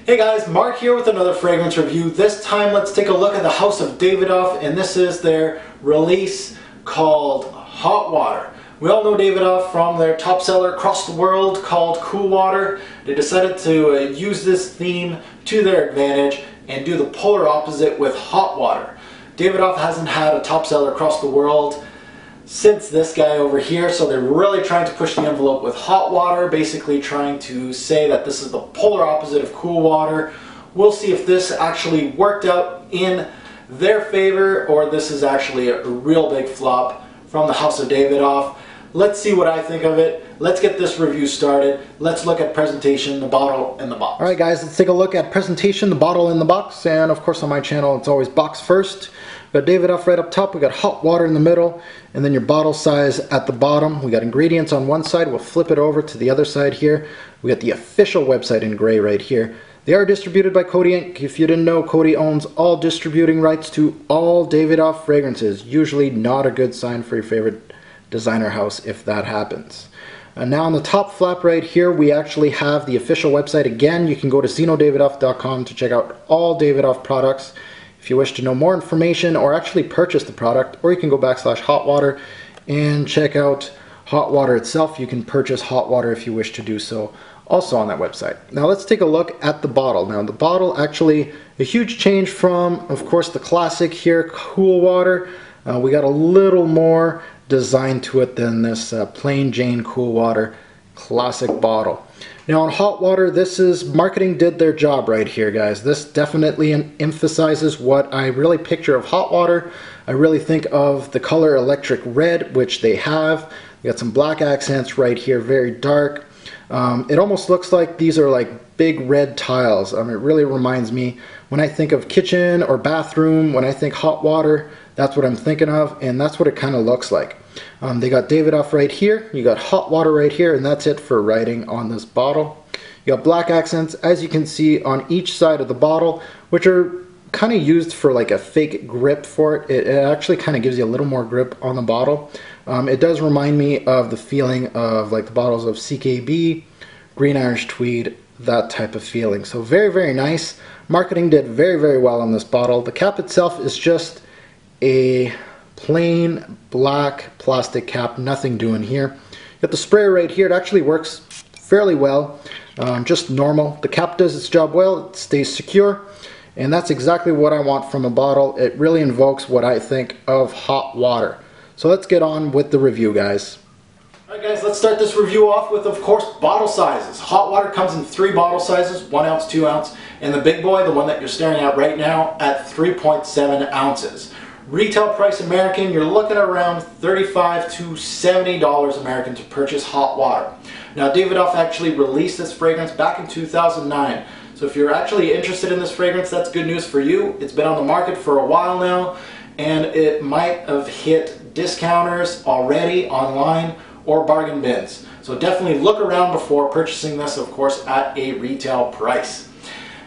Hey guys, Mark here with another fragrance review. This time let's take a look at the House of Davidoff, and this is their release called Hot Water. We all know Davidoff from their top seller across the world called Cool Water. They decided to use this theme to their advantage and do the polar opposite with Hot Water. Davidoff hasn't had a top seller across the world since this guy over here, so they're really trying to push the envelope with Hot Water, basically trying to say that this is the polar opposite of Cool Water. We'll see if this actually worked out in their favor or this is actually a real big flop from the House of Davidoff. Let's see what I think of it. Let's get this review started. Let's look at presentation, the bottle, and the box. Alright guys, let's take a look at presentation, the bottle, and the box. And of course on my channel it's always box first. We got Davidoff right up top, we got Hot Water in the middle, and then your bottle size at the bottom. We got ingredients on one side, we'll flip it over to the other side here. We got the official website in gray right here. They are distributed by Coty Inc. If you didn't know, Coty owns all distributing rights to all Davidoff fragrances. Usually not a good sign for your favorite designer house if that happens. Now on the top flap right here we actually have the official website. Again, you can go to zenodavidoff.com to check out all Davidoff products if you wish to know more information or actually purchase the product, or you can go /Hot Water and check out Hot Water itself. You can purchase Hot Water if you wish to do so also on that website. Now let's take a look at the bottle. Now the bottle, actually a huge change from, of course, the classic here, Cool Water. We got a little more design to it than this plain Jane Cool Water classic bottle. Now on Hot Water, this is, marketing did their job right here, guys. This definitely emphasizes what I really picture of Hot Water. I really think of the color electric red, which they have. You got some black accents right here, very dark. It almost looks like these are like big red tiles. It really reminds me, when I think of kitchen or bathroom, when I think Hot Water, that's what I'm thinking of, and that's what it kind of looks like. They got Davidoff right here, you got Hot Water right here, and that's it for writing on this bottle. You got black accents, as you can see, on each side of the bottle, which are kind of used for like a fake grip for it. It actually kind of gives you a little more grip on the bottle. It does remind me of the feeling of like the bottles of CKB, Green Irish Tweed, that type of feeling. So very, very nice. Marketing did very, very well on this bottle. The cap itself is just a plain black plastic cap, nothing doing here. You got the sprayer right here. It actually works fairly well, just normal. The cap does its job well, it stays secure, and that's exactly what I want from a bottle. It really invokes what I think of Hot Water. So let's get on with the review, guys. Alright guys, let's start this review off with, of course, bottle sizes. Hot Water comes in 3 bottle sizes, 1 ounce, 2 ounce, and the big boy, the one that you're staring at right now, at 3.7 ounces. Retail price American, you're looking at around $35 to $70 American to purchase Hot Water. Now Davidoff actually released this fragrance back in 2009. So if you're actually interested in this fragrance, that's good news for you. It's been on the market for a while now, and it might have hit discounters already online or bargain bins. So definitely look around before purchasing this, of course, at a retail price.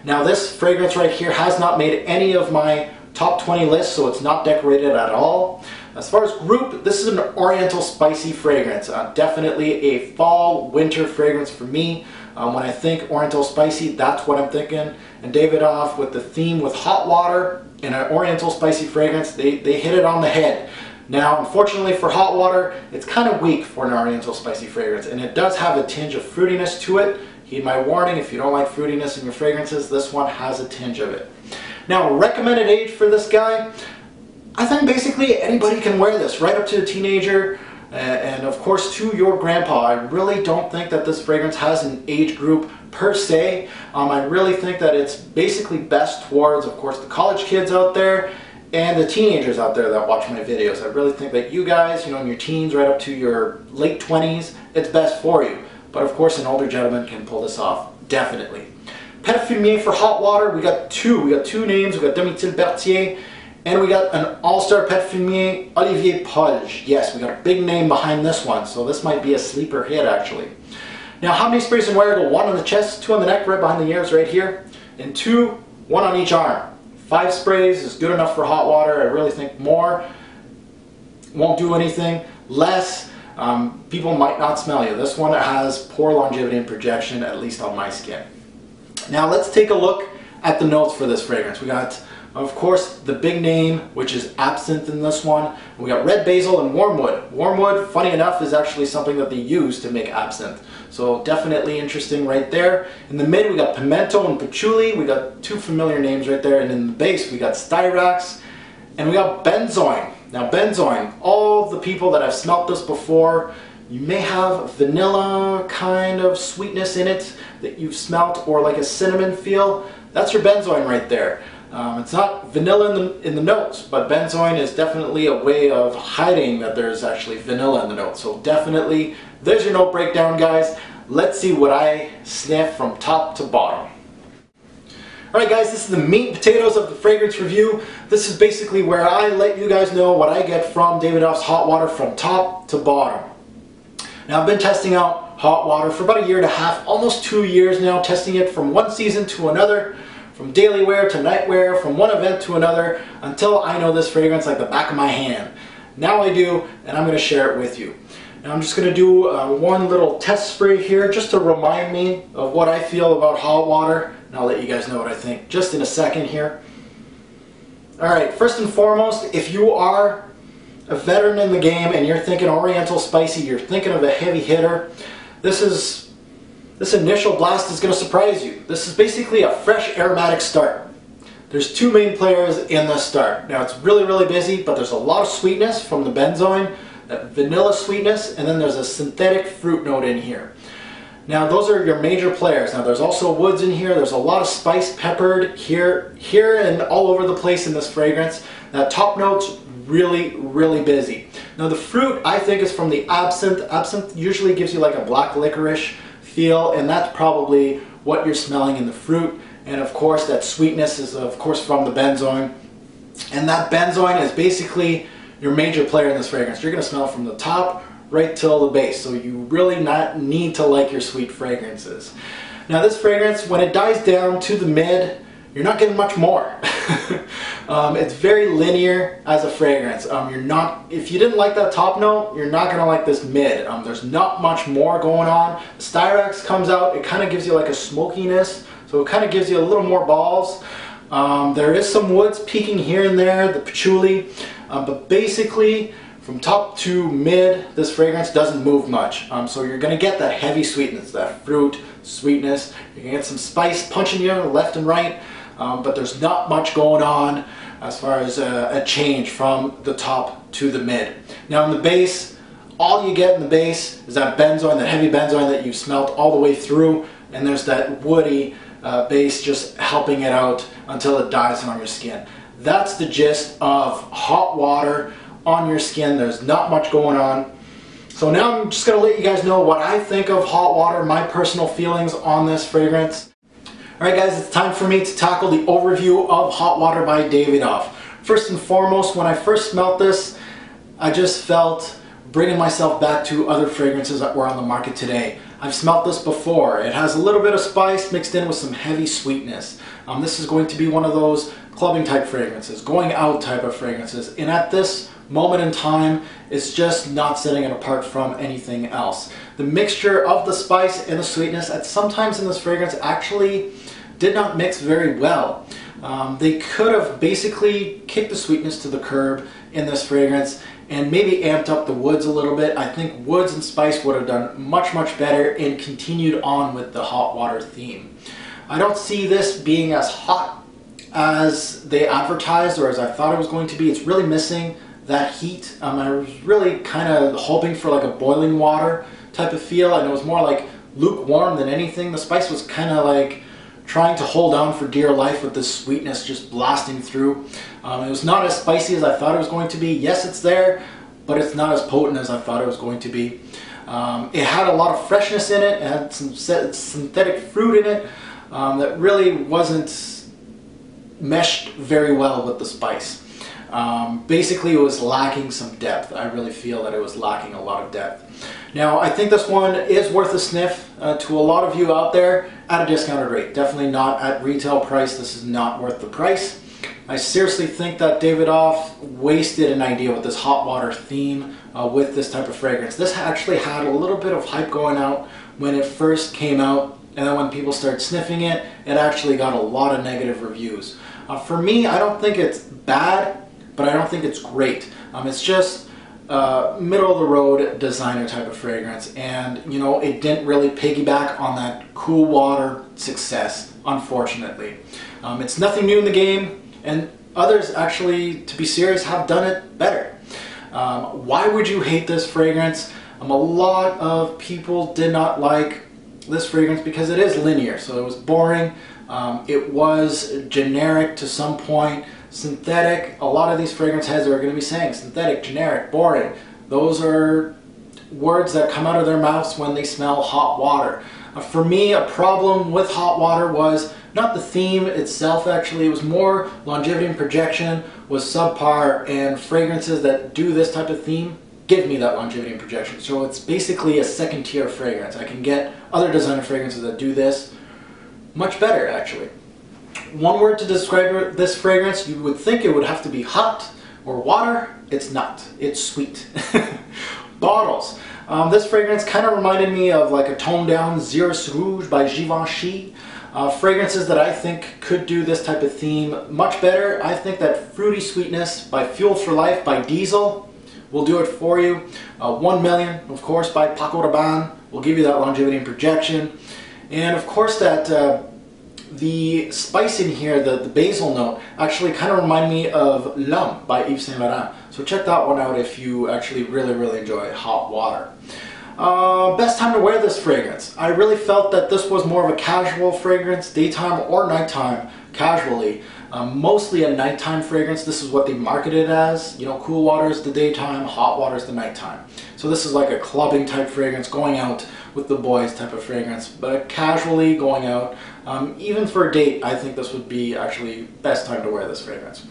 Now this fragrance right here has not made any of my top 20 list, so it's not decorated at all. As far as group, this is an oriental spicy fragrance. Definitely a fall winter fragrance for me. When I think oriental spicy, that's what I'm thinking. And Davidoff, with the theme with Hot Water and an oriental spicy fragrance, they hit it on the head. Now unfortunately for Hot Water, it's kind of weak for an oriental spicy fragrance, and it does have a tinge of fruitiness to it. Heed my warning, if you don't like fruitiness in your fragrances, this one has a tinge of it. Now, recommended age for this guy, I think basically anybody can wear this, right up to a teenager, and of course to your grandpa. I really don't think that this fragrance has an age group per se. I really think that it's basically best towards, of course, the college kids out there and the teenagers out there that watch my videos. I really think that you guys, in your teens right up to your late 20s, it's best for you. But of course an older gentleman can pull this off, definitely. Parfumier for Hot Water, we got two names. We got Domitil Berthier, and we got an all-star parfumier, Olivier Polge. Yes, we got a big name behind this one, so this might be a sleeper hit actually. Now, how many sprays in wearable? 1 on the chest, 2 on the neck, right behind the ears right here, and 2, 1 on each arm. 5 sprays is good enough for Hot Water. I really think more won't do anything. Less, people might not smell you. This one has poor longevity and projection, at least on my skin. Now let's take a look at the notes for this fragrance. We got, of course, the big name, which is absinthe in this one. We got red basil and wormwood. Wormwood, funny enough, is actually something that they use to make absinthe. So definitely interesting right there. In the mid, we got pimento and patchouli. We got two familiar names right there. And in the base, we got styrax and we got benzoin. Now benzoin, all the people that have smelt this before, you may have vanilla kind of sweetness in it that you've smelt, or like a cinnamon feel. That's your benzoin right there. It's not vanilla in the notes, but benzoin is definitely a way of hiding that there's actually vanilla in the notes. So definitely, there's your note breakdown, guys. Let's see what I sniff from top to bottom. Alright guys, this is the meat and potatoes of the fragrance review. This is basically where I let you guys know what I get from Davidoff's Hot Water from top to bottom. Now I've been testing out Hot Water for about 1.5 years, almost 2 years now, testing it from one season to another, from daily wear to night wear, from one event to another, until I know this fragrance like the back of my hand. Now I do, and I'm going to share it with you. Now I'm just going to do one little test spray here just to remind me of what I feel about Hot Water, and I'll let you guys know what I think just in a second here. Alright, first and foremost, if you are a veteran in the game and you're thinking Oriental Spicy, you're thinking of a heavy hitter, this initial blast is going to surprise you. This is basically a fresh aromatic start. There's two main players in this start. Now it's really, really busy, but there's a lot of sweetness from the benzoin, that vanilla sweetness, and then there's a synthetic fruit note in here. Now those are your major players. Now there's also woods in here. There's a lot of spice peppered here and all over the place in this fragrance. That top note's really, really busy. Now the fruit, I think, is from the absinthe. Absinthe usually gives you like a black licorice feel, and that's probably what you're smelling in the fruit. And of course that sweetness is of course from the benzoin. And that benzoin is basically your major player in this fragrance. You're going to smell from the top right till the base. So you really not need to like your sweet fragrances. Now this fragrance, when it dies down to the mid, you're not getting much more. It's very linear as a fragrance. If you didn't like that top note, you're not going to like this mid. There's not much more going on. The styrax comes out, it kind of gives you like a smokiness, so it kind of gives you a little more balls. There is some woods peeking here and there, the patchouli, but basically from top to mid, this fragrance doesn't move much. So you're going to get that heavy sweetness, that fruit sweetness. You're going to get some spice punching you left and right, but there's not much going on as far as a change from the top to the mid. Now in the base, all you get in the base is that benzoin, that heavy benzoin that you've smelt all the way through, and there's that woody base just helping it out until it dies on your skin. That's the gist of Hot Water on your skin. There's not much going on. So now I'm just going to let you guys know what I think of Hot Water, my personal feelings on this fragrance. Alright guys, it's time for me to tackle the overview of Hot Water by Davidoff. First and foremost, when I first smelled this, I just felt bringing myself back to other fragrances that were on the market today. I've smelt this before. It has a little bit of spice mixed in with some heavy sweetness. This is going to be one of those clubbing type fragrances, going out type of fragrances, and at this moment in time, it's just not setting it apart from anything else. The mixture of the spice and the sweetness at sometimes in this fragrance actually did not mix very well. They could have basically kicked the sweetness to the curb in this fragrance and maybe amped up the woods a little bit. I think woods and spice would have done much, much better and continued on with the Hot Water theme. I don't see this being as hot as they advertised or as I thought it was going to be. It's really missing that heat. I was really kind of hoping for like a boiling water type of feel, and it was more like lukewarm than anything. The spice was kind of like trying to hold on for dear life with this sweetness just blasting through. It was not as spicy as I thought it was going to be. Yes, it's there, but it's not as potent as I thought it was going to be. It had a lot of freshness in it. It had some synthetic fruit in it that really wasn't meshed very well with the spice. Basically, it was lacking some depth. I really feel that it was lacking a lot of depth. Now, I think this one is worth a sniff to a lot of you out there at a discounted rate. Definitely not at retail price. This is not worth the price. I seriously think that Davidoff wasted an idea with this Hot Water theme with this type of fragrance. This actually had a little bit of hype going out when it first came out. and then when people started sniffing it, it actually got a lot of negative reviews. For me, I don't think it's bad, but I don't think it's great. It's just middle of the road designer type of fragrance, and you know, it didn't really piggyback on that cool water success, unfortunately. It's nothing new in the game, and others actually, to be serious, have done it better. Why would you hate this fragrance? A lot of people did not like this fragrance because it is linear, so it was boring. It was generic to some point. Synthetic, a lot of these fragrance heads are going to be saying synthetic, generic, boring. Those are words that come out of their mouths when they smell hot water. For me, a problem with hot water was not the theme itself, actually. It was more longevity and projection was subpar, and fragrances that do this type of theme give me that longevity and projection. So it's basically a second tier fragrance. I can get other designer fragrances that do this much better, actually. One word to describe this fragrance, you would think it would have to be hot or water. It's not. It's sweet. Bottles. This fragrance kind of reminded me of like a toned down Xeris Rouge by Givenchy. Fragrances that I think could do this type of theme much better. I think that Fruity Sweetness by Fuel for Life by Diesel will do it for you. 1 Million, of course, by Paco Rabanne will give you that longevity and projection. And of course that the spice in here, the basil note, actually kind of remind me of L'Homme by Yves Saint Laurent. So check that one out if you actually really enjoy hot water. Best time to wear this fragrance. I really felt that this was more of a casual fragrance, daytime or nighttime, casually. Mostly a nighttime fragrance. This is what they market it as. You know, cool water is the daytime, hot water is the nighttime. So this is like a clubbing type fragrance, going out with the boys type of fragrance, but casually going out. Even for a date, I think this would be actually best time to wear this fragrance.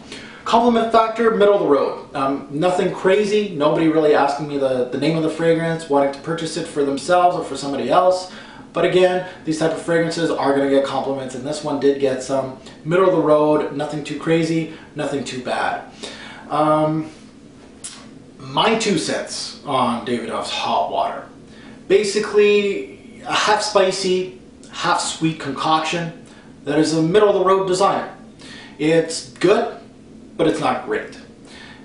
Compliment factor, middle of the road. Nothing crazy, nobody really asking me the name of the fragrance, wanting to purchase it for themselves or for somebody else. But again, these type of fragrances are going to get compliments, and this one did get some. Middle of the road, nothing too crazy, nothing too bad. My 2 cents on Davidoff's hot water. Basically, a half spicy, half sweet concoction that is a middle of the road designer. It's good, but it's not great.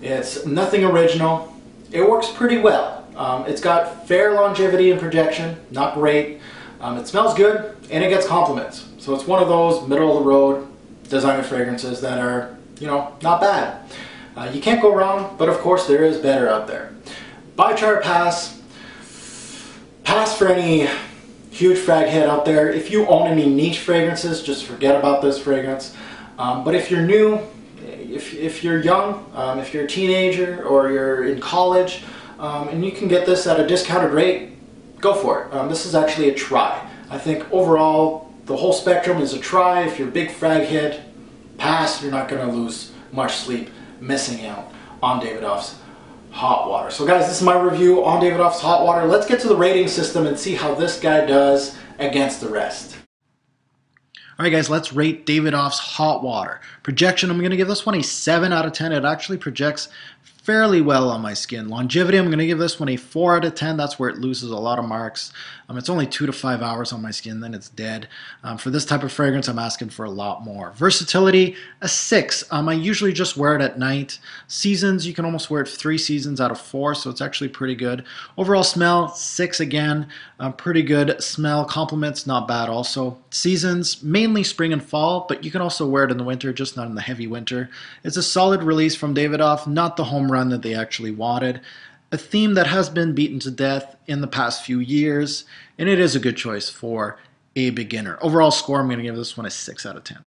It's nothing original. It works pretty well. It's got fair longevity and projection, not great. It smells good, and it gets compliments. So it's one of those middle of the road designer fragrances that are, you know, not bad. You can't go wrong, but of course there is better out there. Buy chart pass. Pass for any huge frag head out there. If you own any niche fragrances, just forget about this fragrance. But if you're new, if you're young, if you're a teenager or you're in college, and you can get this at a discounted rate, go for it. This is actually a try. I think overall the whole spectrum is a try. If you're a big frag head, pass. You're not going to lose much sleep missing out on Davidoff's hot water. So guys, this is my review on Davidoff's hot water. Let's get to the rating system and see how this guy does against the rest. Alright guys, let's rate Davidoff's hot water. Projection, I'm going to give this one a 7 out of 10. It actually projects fairly well on my skin. Longevity, I'm going to give this one a 4 out of 10. That's where it loses a lot of marks. It's only 2 to 5 hours on my skin, then it's dead. For this type of fragrance, I'm asking for a lot more. Versatility, a 6. I usually just wear it at night. Seasons, you can almost wear it 3 seasons out of 4, so it's actually pretty good. Overall smell, 6 again. Pretty good smell. Compliments, not bad also. Seasons, mainly spring and fall, but you can also wear it in the winter, just not in the heavy winter. It's a solid release from Davidoff, not the home run that they actually wanted. A theme that has been beaten to death in the past few years, and it is a good choice for a beginner. Overall score, I'm going to give this one a 6 out of 10.